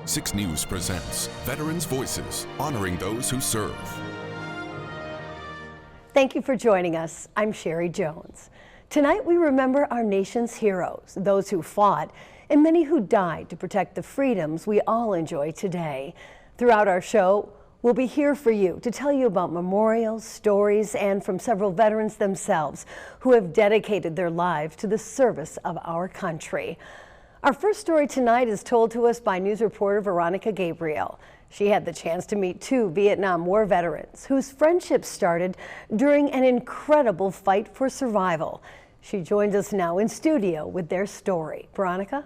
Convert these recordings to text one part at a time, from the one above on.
6 News presents Veterans Voices, honoring those who serve. Thank you for joining us. I'm Sherry Jones. Tonight we remember our nation's heroes, those who fought, and many who died to protect the freedoms we all enjoy today. Throughout our show, we'll be here for you to tell you about memorials, stories, and from several veterans themselves who have dedicated their lives to the service of our country. Our first story tonight is told to us by news reporter Veronica Gabriel. She had the chance to meet 2 Vietnam War veterans whose friendship started during an incredible fight for survival. She joins us now in studio with their story. Veronica?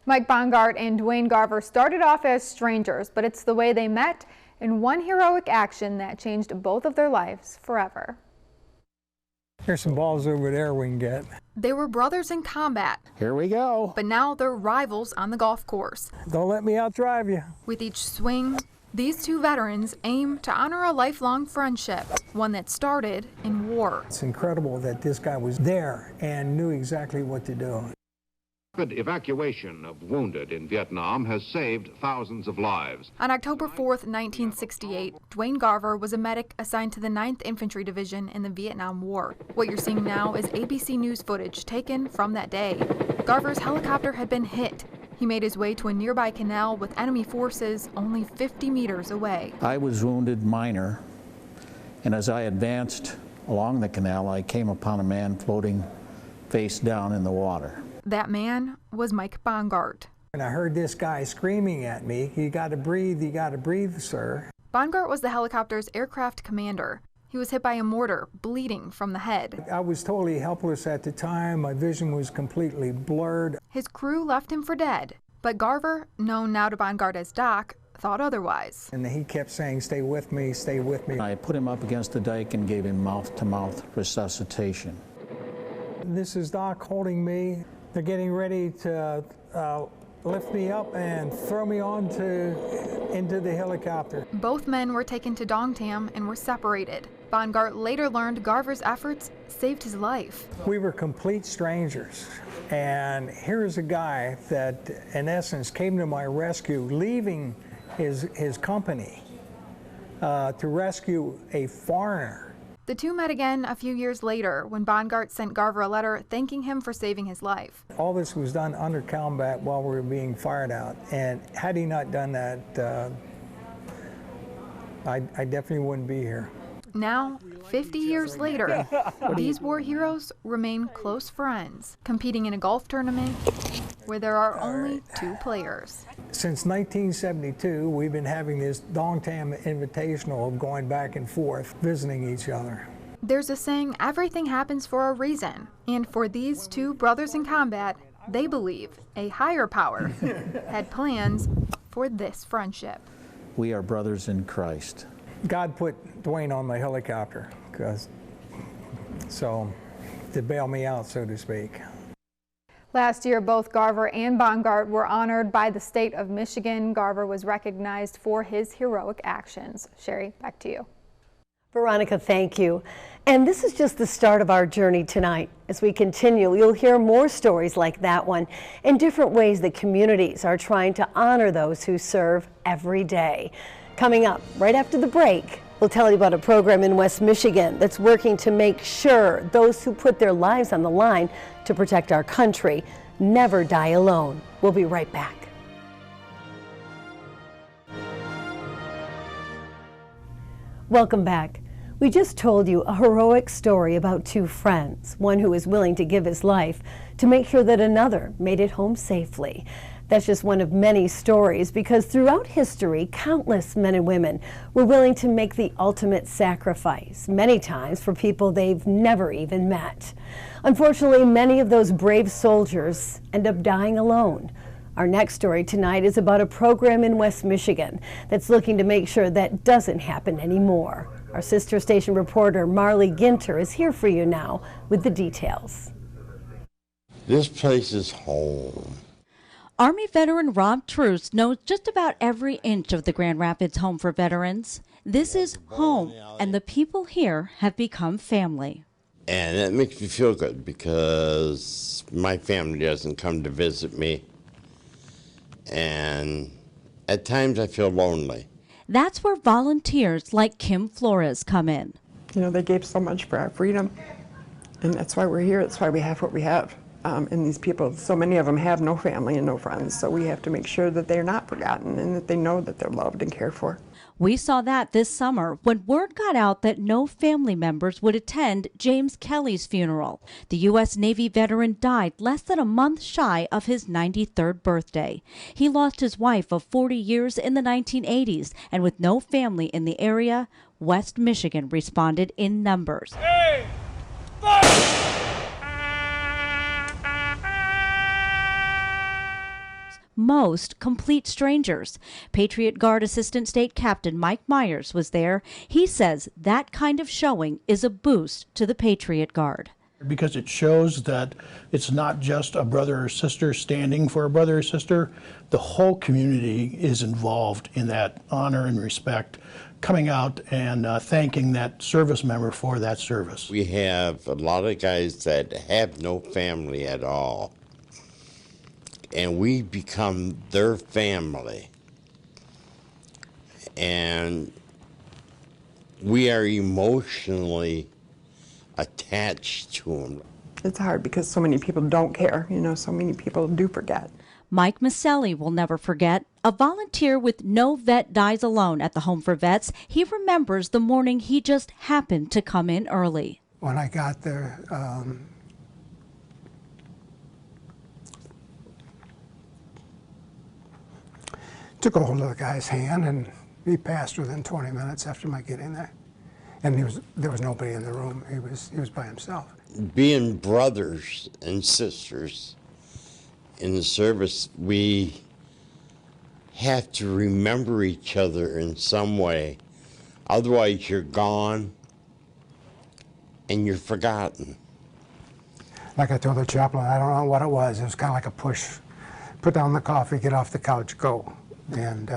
Mike Bongard and Dwayne Garver started off as strangers, but it's the way they met in one heroic action that changed both of their lives forever. There's some balls over there we can get. They were brothers in combat. Here we go. But now they're rivals on the golf course. Don't let me outdrive you. With each swing, these 2 veterans aim to honor a lifelong friendship, one that started in war. It's incredible that this guy was there and knew exactly what to do. Rapid evacuation of wounded in Vietnam has saved thousands of lives. On October 4th, 1968, Dwayne Garver was a medic assigned to the 9th Infantry Division in the Vietnam War. What you're seeing now is ABC News footage taken from that day. Garver's helicopter had been hit. He made his way to a nearby canal with enemy forces only 50 meters away. I was wounded minor, and as I advanced along the canal, I came upon a man floating face down in the water. That man was Mike Bongard. And I heard this guy screaming at me, you gotta breathe, sir. Bongard was the helicopter's aircraft commander. He was hit by a mortar, bleeding from the head. I was totally helpless at the time. My vision was completely blurred. His crew left him for dead, but Garver, known now to Bongard as Doc, thought otherwise. And he kept saying, stay with me, stay with me. I put him up against the dike and gave him mouth-to-mouth resuscitation. This is Doc holding me. They're getting ready to lift me up and throw me into the helicopter. Both men were taken to Dong Tam and were separated. Bongard later learned Garver's efforts saved his life. We were complete strangers, and here's a guy that, in essence, came to my rescue, leaving his company to rescue a foreigner. The 2 met again a few years later when Bongard sent Garver a letter thanking him for saving his life. All this was done under combat while we were being fired out, and had he not done that, I definitely wouldn't be here. Now, 50 years later, these war heroes remain close friends, competing in a golf tournament where there are only 2 players. Since 1972, we've been having this Dong Tam Invitational going back and forth, visiting each other. There's a saying, everything happens for a reason. And for these 2 brothers in combat, they believe a higher power had plans for this friendship. We are brothers in Christ. God put Dwayne on my helicopter, to bail me out, so to speak. Last year, both Garver and Bongard were honored by the state of Michigan. Garver was recognized for his heroic actions. Sherry, back to you. Veronica, thank you. And this is just the start of our journey tonight. As we continue, you'll hear more stories like that one and different ways that communities are trying to honor those who serve every day. Coming up right after the break, we'll tell you about a program in West Michigan that's working to make sure those who put their lives on the line to protect our country never die alone. We'll be right back. Welcome back. We just told you a heroic story about 2 friends, one who was willing to give his life to make sure that another made it home safely. That's just one of many stories, because throughout history, countless men and women were willing to make the ultimate sacrifice, many times for people they've never even met. Unfortunately, many of those brave soldiers end up dying alone. Our next story tonight is about a program in West Michigan that's looking to make sure that doesn't happen anymore. Our sister station reporter Marley Ginter is here for you now with the details. This place is home. Army veteran Rob Truce knows just about every inch of the Grand Rapids home for veterans. This is home, and the people here have become family. And it makes me feel good because my family doesn't come to visit me. And At times I feel lonely. That's where volunteers like Kim Flores come in. You know, they gave so much for our freedom, and that's why we're here. That's why we have what we have. And these people, so many of them have no family and no friends, so we have to make sure that they're not forgotten and that they know that they're loved and cared for. We saw that this summer when word got out that no family members would attend James Kelly's funeral. The U.S. Navy veteran died less than a month shy of his 93rd birthday. He lost his wife of 40 years in the 1980s, and with no family in the area, West Michigan responded in numbers. Hey, fire! Most complete strangers. Patriot Guard Assistant State Captain Mike Myers was there. He says that kind of showing is a boost to the Patriot Guard. Because it shows that it's not just a brother or sister standing for a brother or sister. The whole community is involved in that honor and respect, coming out and thanking that service member for that service. We have a lot of guys that have no family at all, and we become their family, and we are emotionally attached to them. It's hard because so many people don't care, you know, so many people do forget. Mike Maselli will never forget. A volunteer with No Vet Dies Alone at the Home for Vets, he remembers the morning he just happened to come in early. When I got there, took a hold of the guy's hand, and he passed within 20 minutes after my getting there. And there was nobody in the room. He was by himself. Being brothers and sisters in the service, we have to remember each other in some way. Otherwise, you're gone and you're forgotten. Like I told the chaplain, I don't know what it was. It was kind of like a push. Put down the coffee, get off the couch, go. And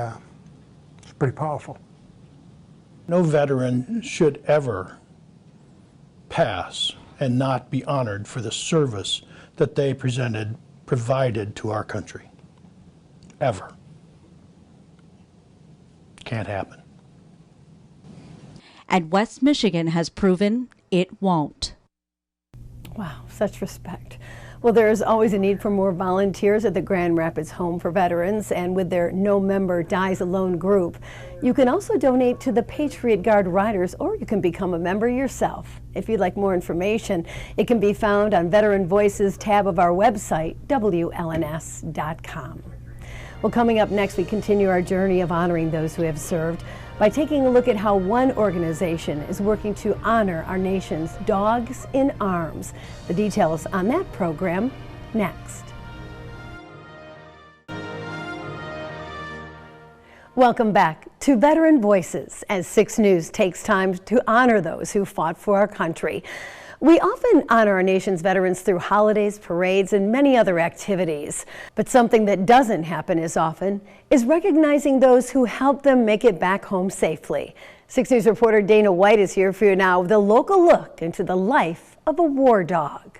it's pretty powerful. No veteran should ever pass and not be honored for the service that they provided to our country. Ever. Can't happen. And West Michigan has proven it won't. Wow, such respect. Well, there is always a need for more volunteers at the Grand Rapids Home for Veterans, and with their No Member Dies Alone group, you can also donate to the Patriot Guard Riders, or you can become a member yourself. If you'd like more information, it can be found on Veteran Voices tab of our website, WLNS.com. Well, coming up next, we continue our journey of honoring those who have served by taking a look at how one organization is working to honor our nation's Dogs in Arms. The details on that program next. Welcome back to Veteran Voices, as 6 News takes time to honor those who fought for our country. We often honor our nation's veterans through holidays, parades, and many other activities. But something that doesn't happen as often is recognizing those who helped them make it back home safely. 6 News reporter Dana White is here for you now with a local look into the life of a war dog.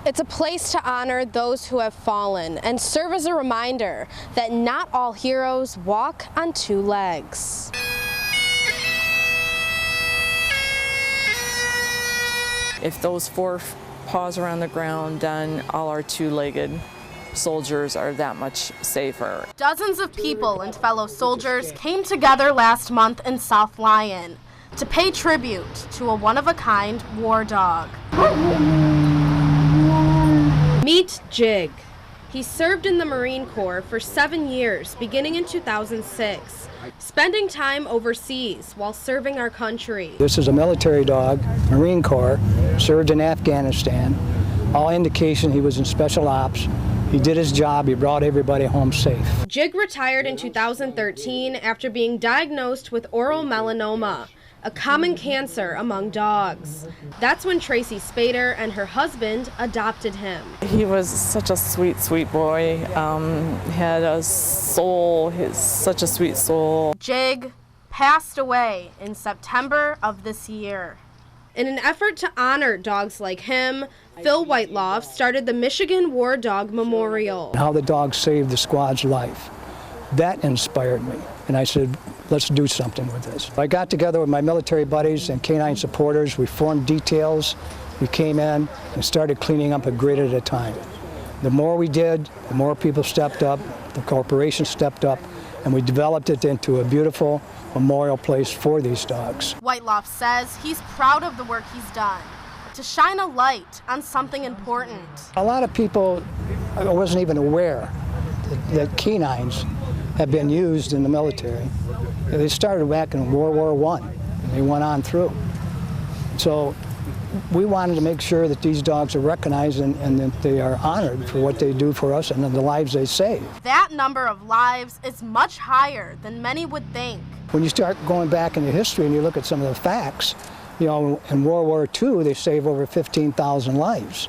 It's a place to honor those who have fallen and serve as a reminder that not all heroes walk on 2 legs. If those 4 paws are on the ground, then all our 2-legged soldiers are that much safer. Dozens of people and fellow soldiers came together last month in South Lyon to pay tribute to a one-of-a-kind war dog. Meet Jig. He served in the Marine Corps for 7 years, beginning in 2006, spending time overseas while serving our country. This is a military dog, Marine Corps, served in Afghanistan. All indication he was in special ops. He did his job, he brought everybody home safe. Jig retired in 2013 after being diagnosed with oral melanoma, a common cancer among dogs. That's when Tracy Spader and her husband adopted him. He was such a sweet, sweet boy. Had a soul, such a sweet soul. Jig passed away in September of this year. In an effort to honor dogs like him, Phil Whiteloff started the Michigan War Dog Memorial. How the dog saved the squad's life. That inspired me, and I said, let's do something with this. I got together with my military buddies and canine supporters. We formed details. We came in and started cleaning up a grid at a time. The more we did, the more people stepped up, the corporation stepped up, and we developed it into a beautiful memorial place for these dogs. Whiteloff says he's proud of the work he's done, to shine a light on something important. A lot of people, I wasn't even aware that canines have been used in the military. They started back in World War I, and they went on through. So we wanted to make sure that these dogs are recognized and that they are honored for what they do for us and the lives they save. That number of lives is much higher than many would think. When you start going back into history and you look at some of the facts, you know, in World War II, they saved over 15,000 lives.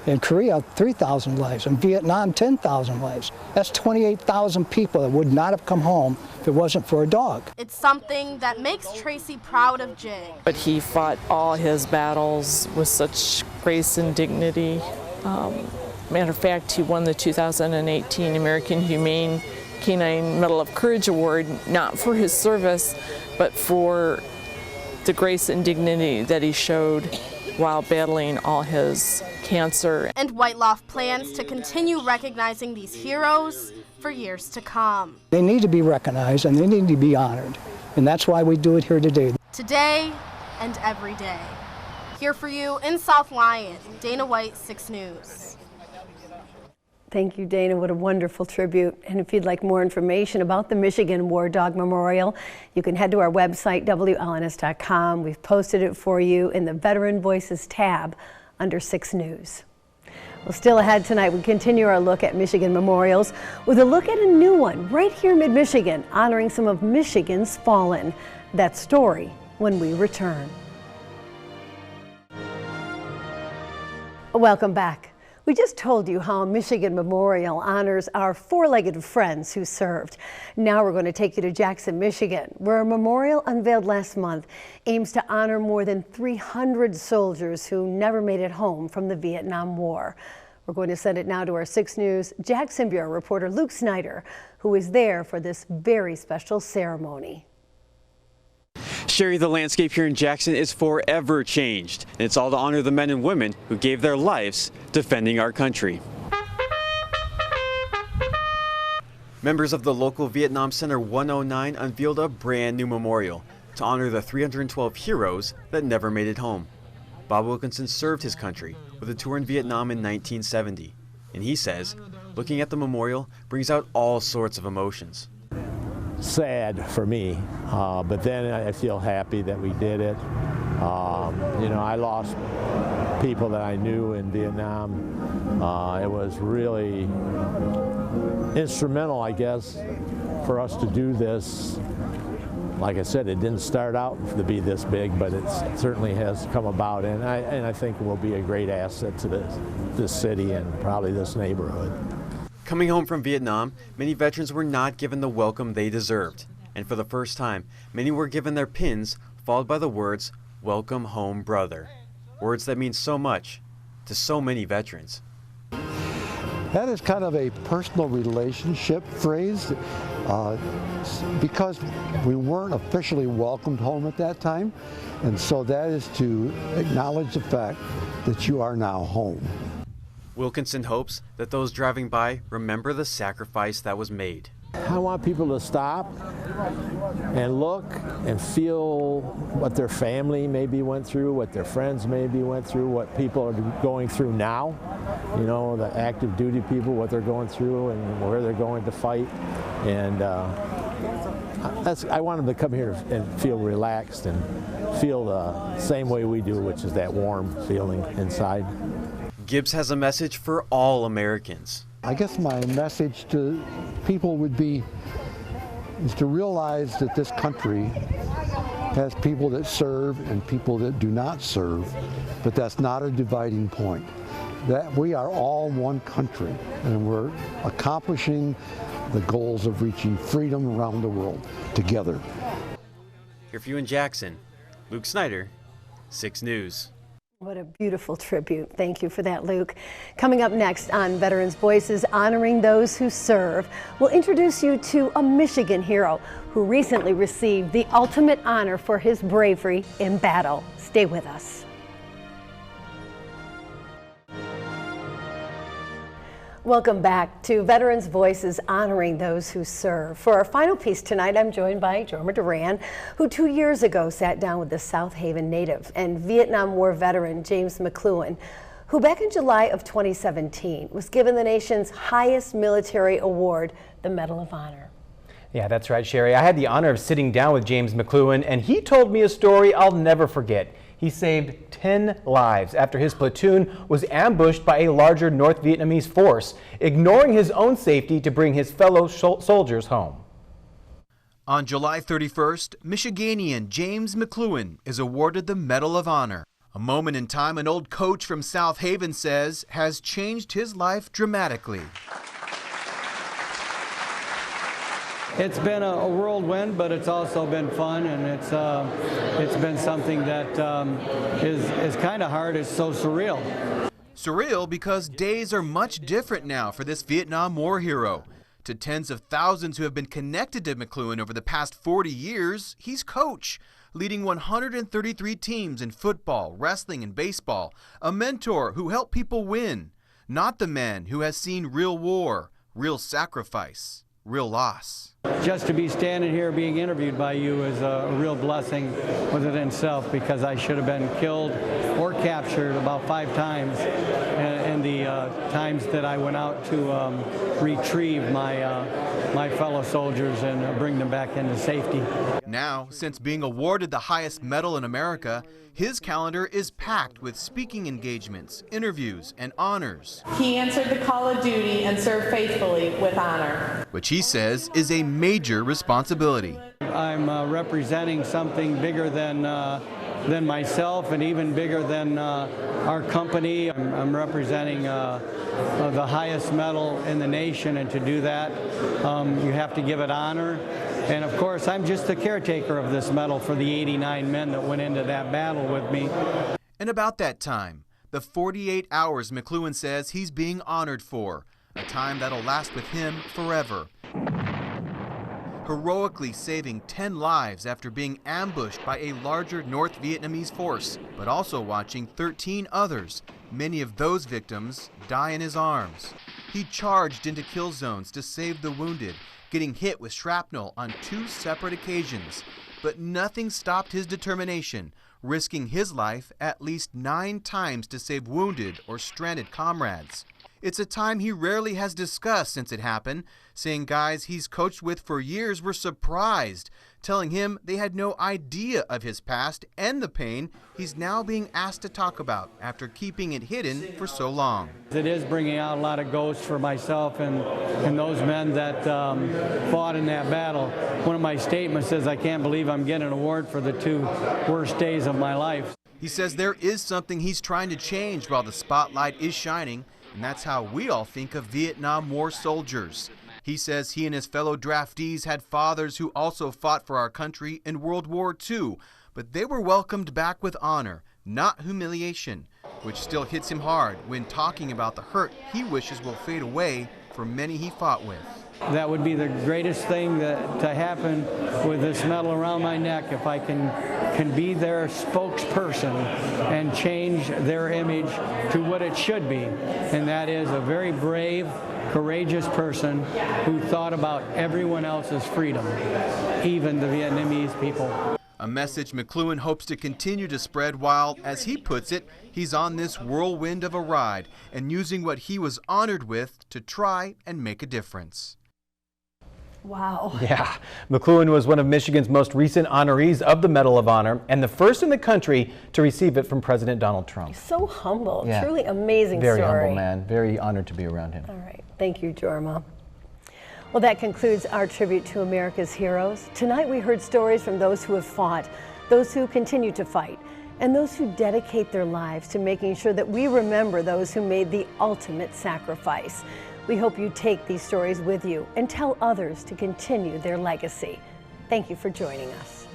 In Korea, 3,000 lives. In Vietnam, 10,000 lives. That's 28,000 people that would not have come home if it wasn't for a dog. It's something that makes Tracy proud of Jig. But he fought all his battles with such grace and dignity. Matter of fact, he won the 2018 American Humane Canine Medal of Courage Award, not for his service, but for the grace and dignity that he showed while battling all his cancer. And Whiteloff plans to continue recognizing these heroes for years to come. They need to be recognized and they need to be honored. And that's why we do it here today. Today and every day. Here for you in South Lyon, Dana White, 6 News. Thank you, Dana. What a wonderful tribute. And if you'd like more information about the Michigan War Dog Memorial, you can head to our website, WLNS.com. We've posted it for you in the Veteran Voices tab under 6 News. Well, still ahead tonight, we continue our look at Michigan memorials with a look at a new one right here in mid-Michigan, honoring some of Michigan's fallen. That story when we return. Welcome back. We just told you how Michigan Memorial honors our four-legged friends who served. Now we're going to take you to Jackson, Michigan, where a memorial unveiled last month aims to honor more than 300 soldiers who never made it home from the Vietnam War. We're going to send it now to our 6 News Jackson Bureau reporter Luke Snyder, who is there for this very special ceremony. Sherry, the landscape here in Jackson is forever changed, and it's all to honor the men and women who gave their lives defending our country. Members of the local Vietnam Center 109 unveiled a brand new memorial to honor the 312 heroes that never made it home. Bob Wilkinson served his country with a tour in Vietnam in 1970, and he says looking at the memorial brings out all sorts of emotions. Sad for me, but then I feel happy that we did it. You know, I lost people that I knew in Vietnam. It was really instrumental, I guess, for us to do this. Like I said, it didn't start out to be this big, but it certainly has come about, and I think it will be a great asset to this city and probably this neighborhood. Coming home from Vietnam, many veterans were not given the welcome they deserved. And for the first time, many were given their pins, followed by the words, "Welcome home, brother." Words that mean so much to so many veterans. That is kind of a personal relationship phrase because we weren't officially welcomed home at that time. And so that is to acknowledge the fact that you are now home. Wilkinson hopes that those driving by remember the sacrifice that was made. I want people to stop and look and feel what their family maybe went through, what their friends maybe went through, what people are going through now. You know, the active duty people, what they're going through and where they're going to fight. And I want them to come here and feel relaxed and feel the same way we do, which is that warm feeling inside. Gibbs has a message for all Americans. I guess my message to people would be is to realize that this country has people that serve and people that do not serve, but that's not a dividing point. That we are all one country and we're accomplishing the goals of reaching freedom around the world together. Here for you in Jackson, Luke Snyder, 6 News. What a beautiful tribute. Thank you for that, Luke. Coming up next on Veterans Voices, Honoring Those Who Serve, we'll introduce you to a Michigan hero who recently received the ultimate honor for his bravery in battle. Stay with us. Welcome back to Veterans Voices, Honoring Those Who Serve. For our final piece tonight, I'm joined by Jorma Duran, who 2 years ago sat down with the South Haven native and Vietnam War veteran James McCloughan, who back in July of 2017 was given the nation's highest military award, the Medal of Honor. Yeah, that's right, Sherry. I had the honor of sitting down with James McCloughan, and he told me a story I'll never forget. He saved 10 lives after his platoon was ambushed by a larger North Vietnamese force, ignoring his own safety to bring his fellow soldiers home. On July 31st, Michiganian James McCloughan is awarded the Medal of Honor, a moment in time an old coach from South Haven says has changed his life dramatically. It's been a whirlwind, but it's also been fun, and it's been something that is kind of hard. It's so surreal. Surreal because days are much different now for this Vietnam War hero. To tens of thousands who have been connected to McCloughan over the past 40 years, he's coach, leading 133 teams in football, wrestling, and baseball, a mentor who helped people win, not the man who has seen real war, real sacrifice, real loss. Just to be standing here being interviewed by you is a real blessing within itself, because I should have been killed or captured about 5 times in the times that I went out to retrieve my fellow soldiers and bring them back into safety. Now, since being awarded the highest medal in America, his calendar is packed with speaking engagements, interviews, and honors. He answered the call of duty and served faithfully with honor, which he says is a major responsibility. I'm representing something bigger than myself, and even bigger than our company. I'm representing the highest medal in the nation, and to do that, you have to give it honor. And of course, I'm just the caretaker of this medal for the 89 men that went into that battle with me. And about that time, the 48 hours McCloughan says he's being honored for, a time that'll last with him forever. Heroically saving 10 lives after being ambushed by a larger North Vietnamese force, but also watching 13 others, many of those victims, die in his arms. He charged into kill zones to save the wounded, getting hit with shrapnel on 2 separate occasions, but nothing stopped his determination, risking his life at least 9 times to save wounded or stranded comrades. It's a time he rarely has discussed since it happened, saying guys he's coached with for years were surprised, telling him they had no idea of his past and the pain he's now being asked to talk about after keeping it hidden for so long. It is bringing out a lot of ghosts for myself and those men that fought in that battle. One of my statements says, I can't believe I'm getting an award for the 2 worst days of my life. He says there is something he's trying to change while the spotlight is shining, and that's how we all think of Vietnam War soldiers. He says he and his fellow draftees had fathers who also fought for our country in World War II, but they were welcomed back with honor, not humiliation, which still hits him hard when talking about the hurt he wishes will fade away for many he fought with. That would be the greatest thing to happen with this medal around my neck, if I can be their spokesperson and change their image to what it should be, and that is a very brave, courageous person who thought about everyone else's freedom, even the Vietnamese people. A message McCloughan hopes to continue to spread while, as he puts it, he's on this whirlwind of a ride and using what he was honored with to try and make a difference. Wow. Yeah, McCloughan was one of Michigan's most recent honorees of the Medal of Honor and the first in the country to receive it from President Donald Trump. So humble. Yeah. Truly amazing Very story. humble man. Very honored to be around him. All right. Thank you, Jorma. Well, that concludes our tribute to America's heroes. Tonight we heard stories from those who have fought, those who continue to fight, and those who dedicate their lives to making sure that we remember those who made the ultimate sacrifice. We hope you take these stories with you and tell others to continue their legacy. Thank you for joining us.